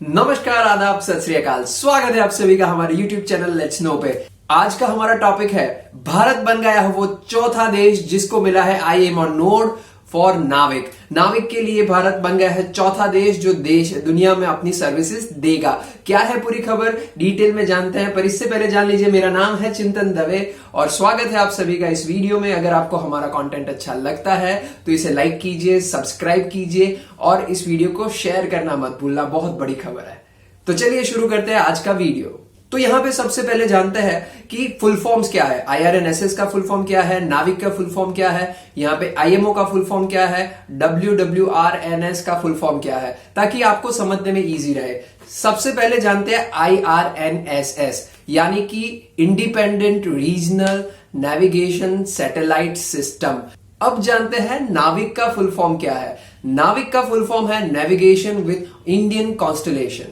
नमस्कार, आदाब, सत श्री अकाल। स्वागत है आप सभी का हमारे YouTube चैनल लेट्स नो पे। आज का हमारा टॉपिक है भारत बन गया है वो चौथा देश जिसको मिला है IMO नोड फॉर नाविक। नाविक के लिए भारत बन गया है चौथा देश जो देश दुनिया में अपनी सर्विसेज देगा। क्या है पूरी खबर, डिटेल में जानते हैं, पर इससे पहले जान लीजिए मेरा नाम है चिंतन दवे और स्वागत है आप सभी का इस वीडियो में। अगर आपको हमारा कंटेंट अच्छा लगता है तो इसे लाइक कीजिए, सब्सक्राइब कीजिए और इस वीडियो को शेयर करना मत भूलना, बहुत बड़ी खबर है। तो चलिए शुरू करते हैं आज का वीडियो। तो यहां पे सबसे पहले जानते हैं कि फुल फॉर्म्स क्या है। IRNSS का फुल फॉर्म क्या है, नाविक का फुल फॉर्म क्या है, यहाँ पे IMO का फुल फॉर्म क्या है, WWRNS का फुल फॉर्म क्या है, ताकि आपको समझने में इजी रहे। सबसे पहले जानते हैं IRNSS यानी कि independent regional navigation satellite system. अब जानते हैं नाविक का फुल फॉर्म क्या है। नाविक का फुल फॉर्म है नेविगेशन विद इंडियन कॉन्स्टलेशन।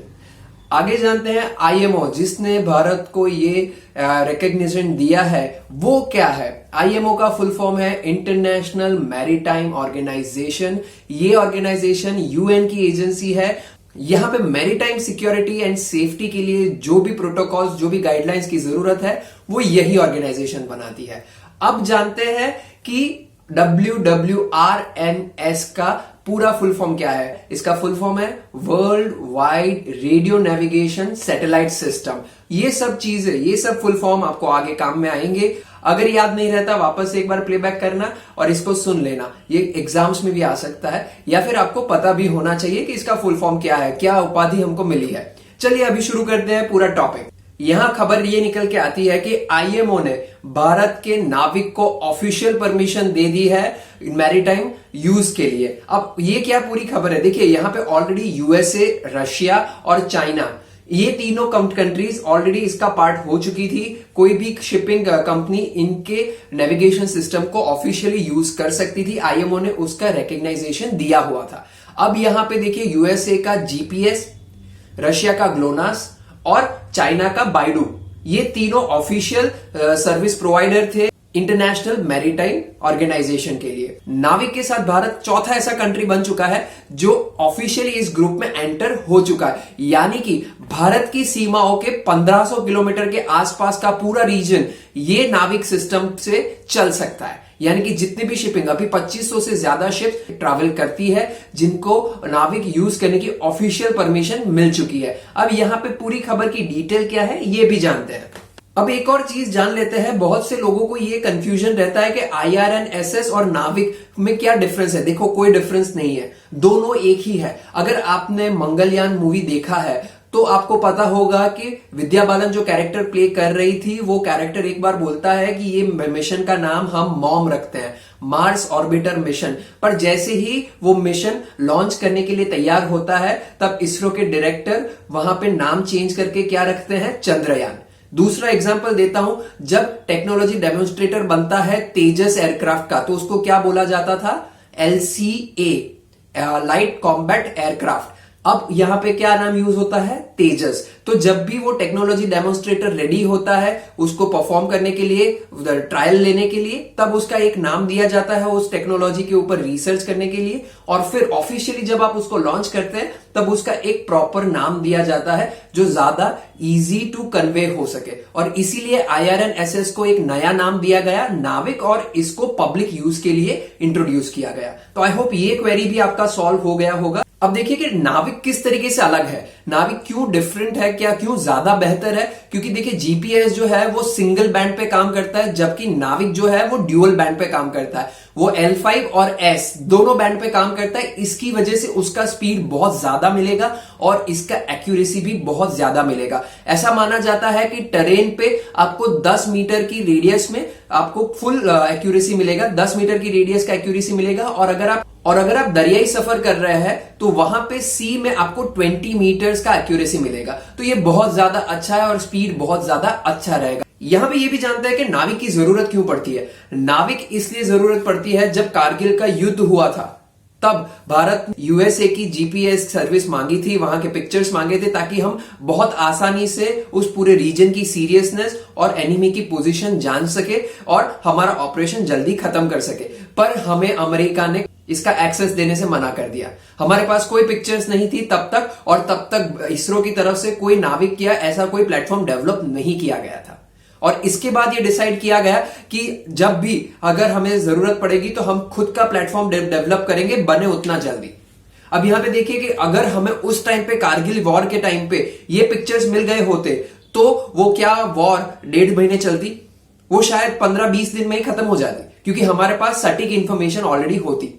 आगे जानते हैं IMO जिसने भारत को ये रिकग्निशन दिया है वो क्या है। IMO का फुल फॉर्म है इंटरनेशनल मैरीटाइम ऑर्गेनाइजेशन। ये ऑर्गेनाइजेशन UN की एजेंसी है। यहां पे मैरीटाइम सिक्योरिटी एंड सेफ्टी के लिए जो भी प्रोटोकॉल्स, जो भी गाइडलाइंस की जरूरत है वो यही ऑर्गेनाइजेशन बनाती है। अब जानते हैं कि WWRNS का पूरा फुल फॉर्म क्या है। इसका फुल फॉर्म है world wide radio navigation satellite system. ये सब चीजें, ये सब फुल फॉर्म आपको आगे काम में आएंगे। अगर याद नहीं रहता वापस से एक बार प्लेबैक करना और इसको सुन लेना। ये एग्जाम्स में भी आ सकता है या फिर आपको पता भी होना चाहिए कि इसका फुल फॉर्म क्या है, क्या उपाधि हमको मिली है। चलिए अभी शुरू करते हैं पूरा टॉपिक। यहां खबर ये निकल के आती है कि IMO ने भारत के नाविक को ऑफिशियल परमिशन दे दी है मैरीटाइम यूज के लिए। अब ये क्या पूरी खबर है, देखिए यहां पे ऑलरेडी USA, रशिया और चाइना, ये तीनों कंट्रीज ऑलरेडी इसका पार्ट हो चुकी थी। कोई भी शिपिंग कंपनी इनके नेविगेशन सिस्टम को ऑफिशियली यूज कर सकती थी। IMO ने उसका रिकग्नाइजेशन दिया हुआ था। अब यहां पे देखिए USA का GPS, रशिया का ग्लोनास और चाइना का बाइडू, ये तीनों ऑफिशियल सर्विस प्रोवाइडर थे इंटरनेशनल मैरीटाइम ऑर्गेनाइजेशन के लिए। नाविक के साथ भारत चौथा ऐसा कंट्री बन चुका है जो ऑफिशियली इस ग्रुप में एंटर हो चुका है। यानी कि भारत की सीमाओं के 1500 किलोमीटर के आसपास का पूरा रीजन ये नाविक सिस्टम से चल सकता है। यानी कि जितनी भी शिपिंग, अभी 2500 से ज्यादा शिप ट्रैवल करती है जिनको नाविक यूज करने की ऑफिशियल परमिशन मिल चुकी है। अब यहां पे पूरी खबर की डिटेल क्या है ये भी जानते हैं। अब एक और चीज जान लेते हैं, बहुत से लोगों को ये कंफ्यूजन रहता है कि IRNSS और नाविक में क्या डिफरेंस है। देखो कोई डिफरेंस नहीं है, दोनों एक ही है। अगर आपने मंगलयान मूवी देखा है तो आपको पता होगा कि विद्या बालन जो कैरेक्टर प्ले कर रही थी वो कैरेक्टर एक बार बोलता है कि ये मिशन का नाम हम मॉम रखते हैं, मार्स ऑर्बिटर मिशन। पर जैसे ही वो मिशन लॉन्च करने के लिए तैयार होता है तब इसरो के डायरेक्टर वहां पे नाम चेंज करके क्या रखते हैं, चंद्रयान। दूसरा एग्जांपल देता हूं, जब टेक्नोलॉजी डेमोन्स्ट्रेटर बनता है तेजस एयरक्राफ्ट का तो उसको क्या बोला जाता था, LCA, लाइट कॉम्बैट एयरक्राफ्ट। अब यहां पे क्या नाम यूज होता है, तेजस। तो जब भी वो टेक्नोलॉजी डेमोन्स्ट्रेटर रेडी होता है उसको परफॉर्म करने के लिए, ट्रायल लेने के लिए, तब उसका एक नाम दिया जाता है उस टेक्नोलॉजी के ऊपर रिसर्च करने के लिए। और फिर ऑफिशियली जब आप उसको लॉन्च करते हैं तब उसका एक प्रॉपर नाम दिया जाता है जो ज्यादा इजी टू कन्वे हो सके। और इसीलिए IRNSS को एक नया नाम दिया गया, नाविक, और इसको पब्लिक यूज के लिए इंट्रोड्यूस किया गया। तो आई होप ये क्वेरी भी आपका सॉल्व हो गया होगा। अब देखिए कि नाविक किस तरीके से अलग है, नाविक क्यों डिफरेंट है, क्या क्यों ज्यादा बेहतर है। क्योंकि देखिए GPS जो है वो सिंगल बैंड पे काम करता है जबकि नाविक जो है वो ड्यूअल बैंड पे काम करता है। वो L5 और S दोनों बैंड पे काम करता है। इसकी वजह से उसका स्पीड बहुत ज्यादा मिलेगा और इसका एक्यूरेसी भी बहुत ज्यादा मिलेगा। ऐसा माना जाता है कि टेरेन पे आपको 10 मीटर की रेडियस में आपको फुल एक्यूरेसी मिलेगा, 10 मीटर की रेडियस का एक्यूरेसी मिलेगा। और अगर आप दरियाई सफर कर रहे हैं तो वहां पे सी में आपको 20 मीटर्स का एक्यूरेसी मिलेगा। तो ये बहुत ज्यादा अच्छा है और स्पीड बहुत ज्यादा अच्छा रहेगा। यहां पे ये भी जानते हैं कि नाविक की जरूरत क्यों पड़ती है। नाविक इसलिए जरूरत पड़ती है, जब कारगिल का युद्ध हुआ था तब भारत USA की GPS सर्विस मांगी थी, वहां के पिक्चर्स मांगे थे ताकि हम बहुत आसानी से उस पूरे रीजन की सीरियसनेस और एनिमी की पोजीशन जान सके और हमारा ऑपरेशन जल्दी खत्म कर सके। पर हमें अमेरिका ने इसका एक्सेस देने से मना कर दिया। हमारे पास कोई पिक्चर्स नहीं थी तब तक, और तब तक इसरो की तरफ से कोई नाविक या ऐसा कोई प्लेटफॉर्म डेवलप नहीं किया गया था। और इसके बाद ये डिसाइड किया गया कि जब भी अगर हमें जरूरत पड़ेगी तो हम खुद का प्लेटफॉर्म डेवलप करेंगे, बने उतना जल्दी। अब यहां पे देखिए कि अगर हमें उस टाइम पे कारगिल वॉर के टाइम पे ये पिक्चर्स मिल गए होते तो वो क्या वॉर 1.5 महीने चलती, वो शायद 15-20 दिन में ही खत्म हो जाती, क्योंकि हमारे पास सटीक इंफॉर्मेशन ऑलरेडी होती।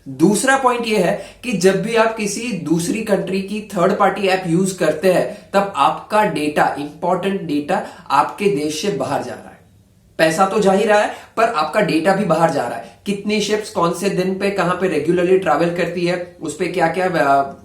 दूसरा पॉइंट ये है कि जब भी आप किसी दूसरी कंट्री की थर्ड पार्टी ऐप यूज करते हैं तब आपका डेटा, इंपॉर्टेंट डेटा आपके देश से बाहर जा रहा है। पैसा तो जा ही रहा है पर आपका डेटा भी बाहर जा रहा है। कितनी शिप्स कौन से दिन पे कहां पे रेगुलरली ट्रैवल करती है, उस पे क्या क्या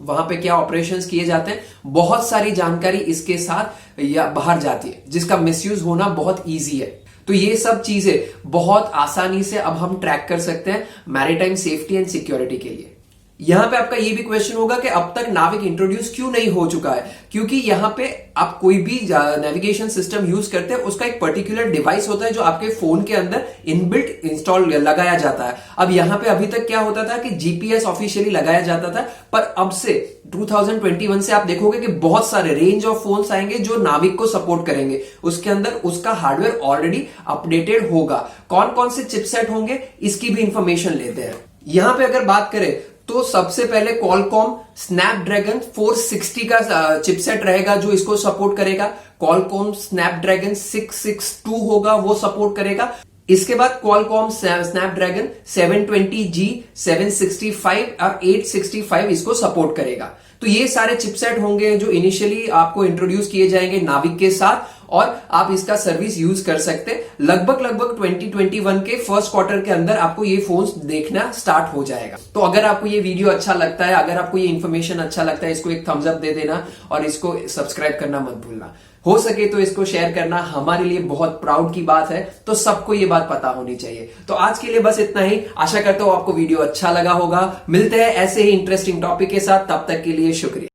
वहां पे क्या ऑपरेशंस किए जाते हैं, बहुत सारी जानकारी इसके साथ या बाहर जाती है, जिसका मिसयूज होना बहुत ईजी है। तो ये सब चीजें बहुत आसानी से अब हम ट्रैक कर सकते हैं मैरीटाइम सेफ्टी एंड सिक्योरिटी के लिए। यहां पे आपका ये भी क्वेश्चन होगा कि अब तक नाविक इंट्रोड्यूस क्यों नहीं हो चुका है, क्योंकि यहां पे आप कोई भी नेविगेशन सिस्टम यूज करते हैं उसका एक पर्टिकुलर डिवाइस होता है जो आपके फोन के अंदर इनबिल्ट इंस्टॉल लगाया जाता है। अब यहां पे अभी तक क्या होता था कि जीपीएस ऑफिशियली लगाया जाता था, पर अब से 2021 से आप देखोगे कि बहुत सारे रेंज ऑफ फोन्स आएंगे जो नाविक को सपोर्ट करेंगे। उसके अंदर उसका हार्डवेयर ऑलरेडी अपडेटेड होगा। कौन कौन से चिपसेट होंगे इसकी भी इंफॉर्मेशन लेते हैं। यहां पे अगर बात करें तो सबसे पहले क्वालकॉम स्नैपड्रैगन 460 का चिपसेट रहेगा जो इसको सपोर्ट करेगा। क्वालकॉम स्नैपड्रैगन 662 होगा, वो सपोर्ट करेगा। इसके बाद क्वालकॉम स्नैपड्रैगन 720G 765 और 865 इसको सपोर्ट करेगा। तो ये सारे चिपसेट होंगे जो इनिशियली आपको इंट्रोड्यूस किए जाएंगे नाविक के साथ, और आप इसका सर्विस यूज कर सकते। लगभग 2021 के फर्स्ट क्वार्टर के अंदर आपको ये फोन्स देखना स्टार्ट हो जाएगा। तो अगर आपको ये वीडियो अच्छा लगता है, अगर आपको ये इन्फॉर्मेशन अच्छा लगता है, इसको एक थम्स अप दे देना और इसको सब्सक्राइब करना मत भूलना। हो सके तो इसको शेयर करना, हमारे लिए बहुत प्राउड की बात है, तो सबको ये बात पता होनी चाहिए। तो आज के लिए बस इतना ही। आशा करता हूं आपको वीडियो अच्छा लगा होगा। मिलते हैं ऐसे ही इंटरेस्टिंग टॉपिक के साथ, तब तक के लिए शुक्रिया।